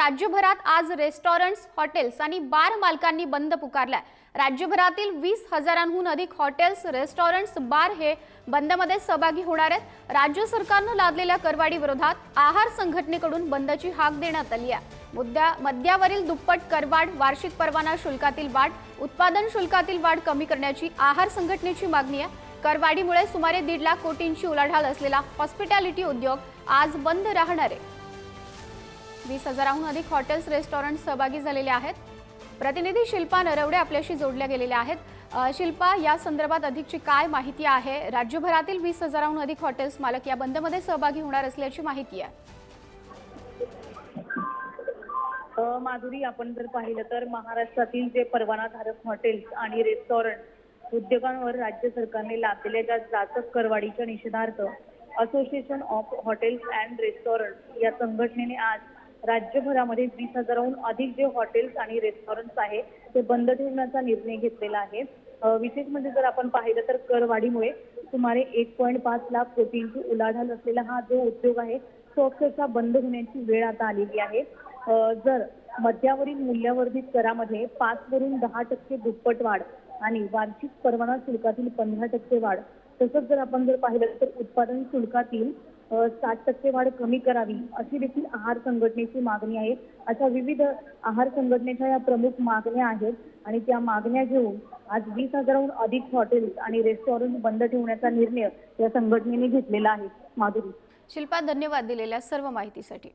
राज्यभरात आज restaurants, hotels आणि बार मालकांनी बंद पुकारलाय। राज्यभरातील 20,000हून अधिक हॉटेल्स, रेस्टॉरंट्स, बार हे बंदमध्ये सहभागी होणार आहेत। राज्य सरकारने लादलेल्या करवाढी विरोधात आहार संघटनेकडून बंदची हाक देण्यात आली आहे। मद्यावरील दुप्पट करवाढ, वार्षिक परवाना शुल्कातील वाढ, उत्पादन शुल्कातील वाढ कमी करण्याची आहार संघटनेची मागणी आहे। करवाढीमुळे सुमारे 1.5 लाख कोटींची उलाढाल असलेला हॉस्पिटॅलिटी उद्योग आज बंद राहणार आहे। 20,000हून अधिक हॉटेल्स, रेस्टॉरंट्स सहभागी झालेले आहेत। प्रतिनिधी शिल्पा नरवडे आपल्याशी जोडल्या गेलेल्या आहेत। शिल्पा, या संदर्भात अधिकची काय माहिती आहे? राज्यभरातील 20,000हून अधिक हॉटेल्स मालक या बंदमध्ये सहभागी होणार असल्याची माहिती आहे। माधुरी, आपण जर पाहिलं तर महाराष्ट्रातील जे परवानाधारक हॉटेल्स आणि रेस्टॉरंट उद्योगांवर राज्य सरकारने लादलेल्या ज्या जाचक करवाढीच्या निषेधार्थ association of hotels and restaurant या संघटनेने आज राज्यभरामध्ये 20,000हून अधिक जे हॉटेल्स आणि रेस्टॉरंट्स आहे ते बंद ठेवण्याचा निर्णय घेतलेला आहे। विशेष म्हणजे जर आपण पाहिलं तर करवाढीमुळे सुमारे 1.5 लाख कोटींची उलाढाल असलेला हा जो उद्योग आहे तो अक्षरशः बंद होण्याची वेळ आता आलेली आहे। जर मद्यावरील मूल्यवर्धित करामध्ये 5 वरून 10% दुप्पट वाढ आणि वार्षिक परवाना शुल्कातील 15% वाढ, तसंच जर आपण पाहिलं तर उत्पादन शुल्कातील 60% वाढ कमी करावी अशी देखील आहार संघटनेची मागणी आहे। अशा विविध आहार संघटनेच्या या प्रमुख मागण्या आहेत आणि त्या मागण्या घेऊन आज 20,000हून अधिक हॉटेल्स आणि रेस्टॉरंट बंद ठेवण्याचा निर्णय या संघटनेने घेतलेला आहे। माधुरी। शिल्पा, धन्यवाद दिलेल्या सर्व माहितीसाठी।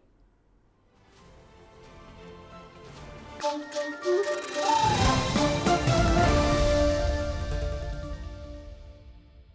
Thank you.